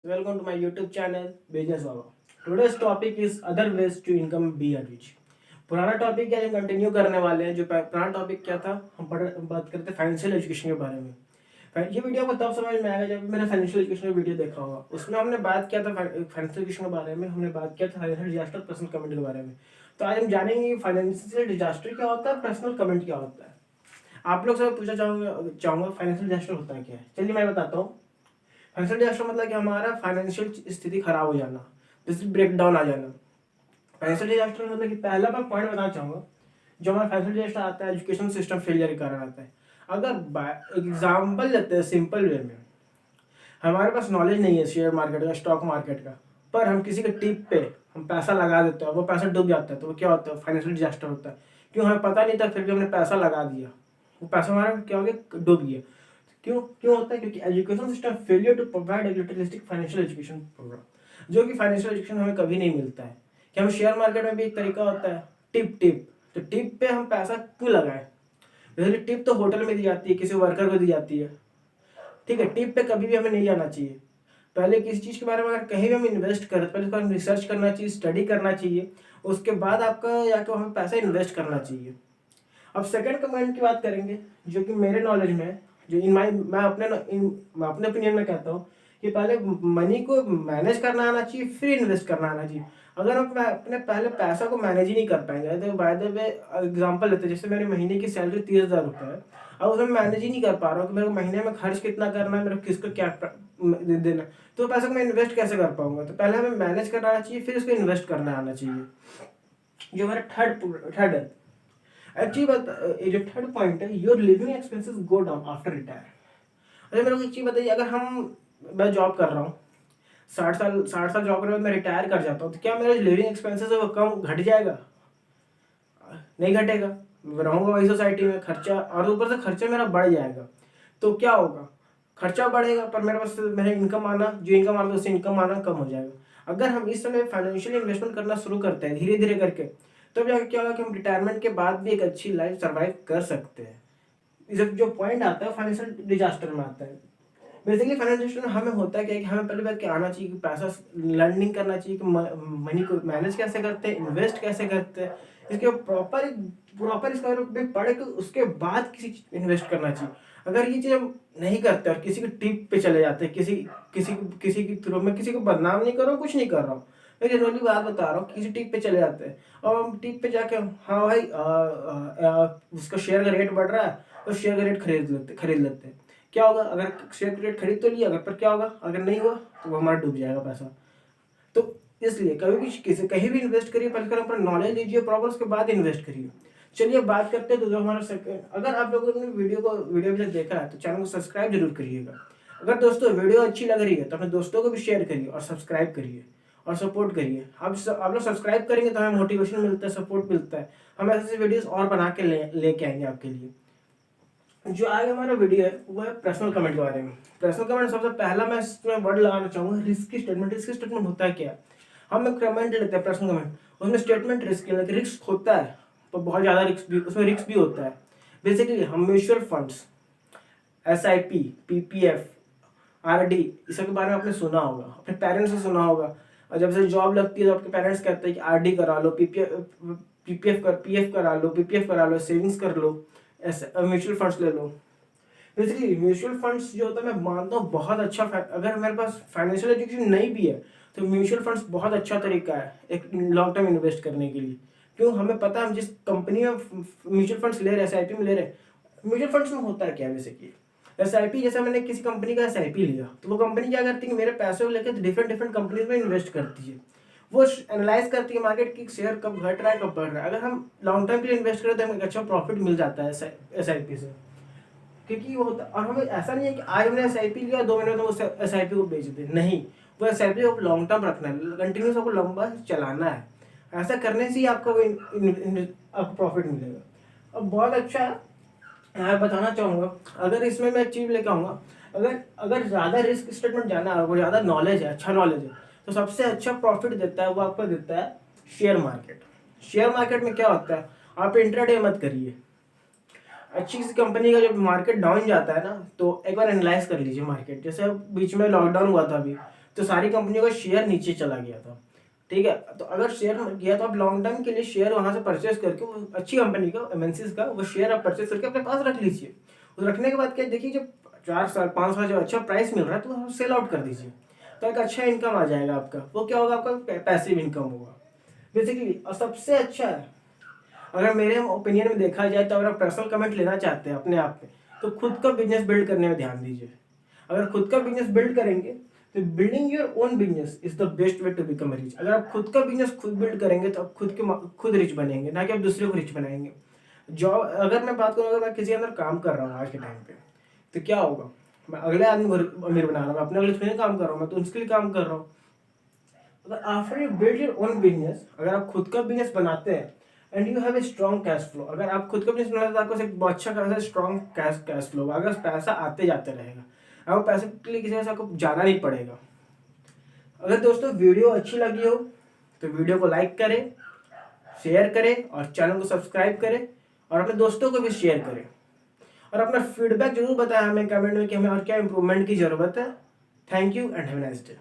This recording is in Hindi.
Welcome to my YouTube channel Business Baba. Today's topic is other ways to income be rich. पुराना टॉपिक क्या हम कंटिन्यू करने वाले हैं। जो पुराना टॉपिक क्या था, हम बात करते फाइनेंशियल एजुकेशन के बारे में। ये वीडियो को तब समझ में आएगा जब मैंने फाइनेंशियल एजुकेशन का वीडियो देखा होगा। उसमें हमने बात किया था फाइनेंशियल एजुकेशन के बारे में, हमने बात किया था फाइनेंशियल डिजास्टर पर्सनल कमेंट के बारे में। तो आज हम जानेंगे फाइनेंशियल डिजास्टर क्या होता है, पर्सनल कमेंट क्या होता है। आप लोग से पूछना चाहूँगा फाइनेंशियल डिजास्टर होता है क्या है। चलिए मैं बताता हूँ। फाइनेंशियल डिजास्टर मतलब कि हमारा फाइनेंशियल स्थिति खराब हो जाना, जैसे ब्रेक डाउन आ जाना। फाइनेंशियल डिजास्टर मतलब कि पहला मैं पॉइंट बताना चाहूँगा, जो हमारा फाइनेंशियल डिजास्टर आता है एजुकेशन सिस्टम फेलियर के कारण आता है। अगर एग्जाम्पल लेते हैं सिंपल वे में, हमारे पास नॉलेज नहीं है शेयर मार्केट का, स्टॉक मार्केट का, पर हम किसी के टिप पे हम पैसा लगा देते हैं, वो पैसा डूब जाता है, तो वो क्या होता है, फाइनेंशियल डिजास्टर होता है। क्यों, हमें पता नहीं था फिर भी हमने पैसा लगा दिया, वो पैसा हमारा क्या हो गया, डूब गया। क्यों क्यों होता है, क्योंकि education system failure to provide a utilistic financial education program, जो कि फाइनेंशियल एजुकेशन हमें कभी नहीं मिलता है। कि हम शेयर मार्केट में भी एक तरीका होता है टिप टिप, तो टिप पे हम पैसा क्यों लगाएं। जैसे टिप तो होटल में दी जाती है, किसी वर्कर को दी जाती है, ठीक है। टिप पे कभी भी हमें नहीं जाना चाहिए। पहले किसी चीज़ के बारे में अगर कहीं भी हम इन्वेस्ट करें तो पहले उसका रिसर्च करना चाहिए, स्टडी करना चाहिए, उसके बाद आपका जाकर हमें पैसा इन्वेस्ट करना चाहिए। अब सेकंड कमेंट की बात करेंगे, जो कि मेरे नॉलेज में, जो मैं अपने ओपिनियन में कहता हूँ कि पहले मनी को मैनेज करना आना चाहिए, फिर इन्वेस्ट करना आना चाहिए। अगर हम अपने पहले पैसा को मैनेज ही नहीं कर पाएंगे, तो बाय द वे एग्जांपल लेते हैं, जैसे मेरे महीने की सैलरी 30,000 रुपये है, अब उसमें मैनेज ही नहीं कर पा रहा हूँ कि मेरे को महीने में खर्च कितना करना है, मेरे को किसको क्या देना, तो पैसा को मैं इन्वेस्ट कैसे कर पाऊंगा। तो पहले हमें मैनेज करना आना चाहिए, फिर उसको इन्वेस्ट करना आना चाहिए। जो हमारा थर्ड है, अच्छी बात, ये जो थर्ड पॉइंट है, your living expenses go down after retire. अरे मेरे को एक चीज़ बताइए, अगर मैं जॉब कर रहा हूँ, 60 साल जॉब करने के बाद मैं रिटायर कर जाता हूँ, तो क्या मेरा जो लिविंग एक्सपेंसेस है वो कम घट जाएगा? नहीं घटेगा। मैं रहूँगा वही सोसाइटी में, खर्चा और ऊपर से खर्चा मेरा बढ़ जाएगा। तो क्या होगा, खर्चा बढ़ेगा पर मेरे पास मेरा इनकम आना, जो इनकम आ रहा है उससे इनकम आना कम हो जाएगा। अगर हम इस समय फाइनेंशियल इन्वेस्टमेंट करना शुरू करते हैं धीरे धीरे करके, तब जाकर क्या होगा कि हम रिटायरमेंट के बाद भी एक अच्छी लाइफ सर्वाइव कर सकते हैं। इस जो पॉइंट आता है फाइनेंशियल डिजास्टर में आता है। बेसिकली फाइनेंशियल डिजास्टर में हमें होता है कि हमें पहले बात क्या आना चाहिए कि पैसा लर्निंग करना चाहिए कि मनी को मैनेज कैसे करते हैं, इन्वेस्ट कैसे करते हैं, इसके प्रॉपर इसका पढ़ के उसके बाद किसी इन्वेस्ट करना चाहिए। अगर ये चीज़ हम नहीं करते और किसी के टिप पे चले जाते हैं, किसी की थ्रू, मैं किसी को बदनाम नहीं कर रहा हूँ, कुछ नहीं कर रहा हूँ, मैं जनरली बात बता रहा हूँ, किसी टिप पे चले जाते हैं और हम टिप पे जाके, हाँ भाई उसका शेयर का रेट बढ़ रहा है तो शेयर का रेट खरीद लेते हैं। क्या होगा, अगर शेयर का रेट खरीद तो लिया, अगर पर क्या होगा, अगर नहीं हुआ तो वो हमारा डूब जाएगा पैसा। तो इसलिए कभी भी किसी कहीं भी इन्वेस्ट करिए, पहले अपना नॉलेज लीजिए प्रॉपर, उसके बाद इन्वेस्ट करिए। चलिए बात करते हैं तो जो हमारा सेकंड, अगर आप लोगों ने वीडियो भी देखा है तो चैनल को सब्सक्राइब जरूर करिएगा। अगर दोस्तों वीडियो अच्छी लग रही है तो अपने दोस्तों को भी शेयर करिए और सब्सक्राइब करिए और सपोर्ट करिए। आप लोग सब्सक्राइब करेंगे तो हमें मोटिवेशन मिलता है, सपोर्ट मिलता है, हम ऐसे वीडियोस और बना के लेके आएंगे आपके लिए। जो आगे हमारा वीडियो है वो है पर्सनल कमेंट के बारे में। पर्सनल कमेंट सबसे पहला मैं इसमें वर्ड लगाना चाहूँगा रिस्की स्टेटमेंट। रिस्की स्टेटमेंट होता है क्या, हम एक कमेंट लेते हैं पर्सनल कमेंट, उसमें स्टेटमेंट रिस्क होता है, तो बहुत ज़्यादा रिस्क भी, उसमें रिस्क भी होता है। बेसिकली हम mutual funds, SIP, PPF, RD, इस सब के बारे में आपने सुना होगा, अपने पेरेंट्स से सुना होगा। और जब से जॉब लगती है तो आपके पेरेंट्स कहते हैं कि RD करा लो, PF करा लो, सेविंग्स कर लो, म्यूचुअल फंड्स ले लो। बेसिकली म्यूचुअल फंड्स जो होता है, मैं मानता हूँ बहुत अच्छा, अगर मेरे पास फाइनेंशियल एजुकेशन नहीं भी है तो म्यूचुअल फंड्स बहुत अच्छा तरीका है एक लॉन्ग टर्म इन्वेस्ट करने के लिए। क्यों, हमें पता है हम जिस कंपनी में म्यूचुअल फंड्स ले रहे हैं, SIP में ले रहे हैं, म्यूचुअल फंड्स में होता है क्या, बेसिकली SIP, जैसे मैंने किसी कंपनी का SIP लिया तो वो कंपनी क्या करती है, मेरे पैसे को लेकर डिफरेंट डिफरेंट कंपनीज में इन्वेस्ट करती है। वो एनालाइज करती है मार्केट की शेयर कब घट रहा है कब बढ़ रहा है। अगर हम लॉन्ग टर्म के लिए इन्वेस्ट करें तो हमें एक अच्छा प्रॉफिट मिल जाता है SIP से। क्योंकि वो होता, और हमें ऐसा नहीं है कि आज हमने SIP लिया 2 महीने में उस SIP को बेच दे, नहीं, वो SIP को लॉन्ग टर्म रखना है, कंटिन्यूस आपको लंबा चलाना है। ऐसा करने से ही आपको आपको प्रॉफिट मिलेगा। अब बहुत अच्छा है, मैं बताना चाहूँगा, अगर इसमें मैं एक चीज़ लेकर आऊँगा, अगर अगर ज़्यादा रिस्क स्टेटमेंट जाना है, वो ज़्यादा नॉलेज है, अच्छा नॉलेज है, तो सबसे अच्छा प्रॉफिट देता है वो आपको देता है शेयर मार्केट। शेयर मार्केट में क्या होता है, आप इंट्राडे मत करिए। अच्छी सी कंपनी का जब मार्केट डाउन जाता है ना, तो एक बार एनालाइज कर लीजिए मार्केट। जैसे अब बीच में लॉकडाउन हुआ था अभी, तो सारी कंपनियों का शेयर नीचे चला गया था। ठीक है, तो अगर शेयर गया तो आप लॉन्ग टर्म के लिए शेयर वहाँ से परचेस करके वो अच्छी कंपनी का एमएनसीज का वो शेयर आप परचेस करके अपने पास रख लीजिए। उस रखने के बाद क्या देखिए, जब 4 साल 5 साल जब अच्छा प्राइस मिल रहा है तो आप सेल आउट कर दीजिए, तो एक अच्छा इनकम आ जाएगा आपका। वो क्या होगा, आपका पैसिव इनकम होगा बेसिकली। और सबसे अच्छा है, अगर मेरे ओपिनियन में देखा जाए तो अगर आप पर्सनल कमेंट लेना चाहते हैं अपने आप में, तो खुद का बिजनेस बिल्ड करने में ध्यान दीजिए। अगर खुद का बिजनेस बिल्ड करेंगे तो building your own business is the best way to become rich. अगर आप खुद का बिजनेस खुद बिल्ड करेंगे तो आप खुद रिच बनेंगे, ना कि आप दूसरे को रिच बनाएंगे। जॉब अगर मैं बात करूँ, अगर मैं किसी अंदर काम कर रहा हूँ आज के टाइम पे, तो क्या होगा, मैं अगले आदमी को अमीर बना रहा हूँ, मैं अपने लिए थोड़ी काम कर रहा हूँ, मैं तो उसके लिए काम कर रहा हूँ। अगर after you build your own business, अगर आप खुद का बिजनेस बनाते हैं and you have a strong cash flow, अगर आप खुद का बिजनेस बनाते हैं तो आपको एक बहुत अच्छा खासा स्ट्रॉन्ग कैश फ्लो होगा। अगर पैसा आते जाते रहेगा, आपको पैसे के लिए किसी वजह से आपको जाना नहीं पड़ेगा। अगर दोस्तों वीडियो अच्छी लगी हो तो वीडियो को लाइक करें, शेयर करें और चैनल को सब्सक्राइब करें और अपने दोस्तों को भी शेयर करें। और अपना फीडबैक जरूर बताएं हमें कमेंट में कि हमें और क्या इंप्रूवमेंट की ज़रूरत है। Thank you and have a nice day.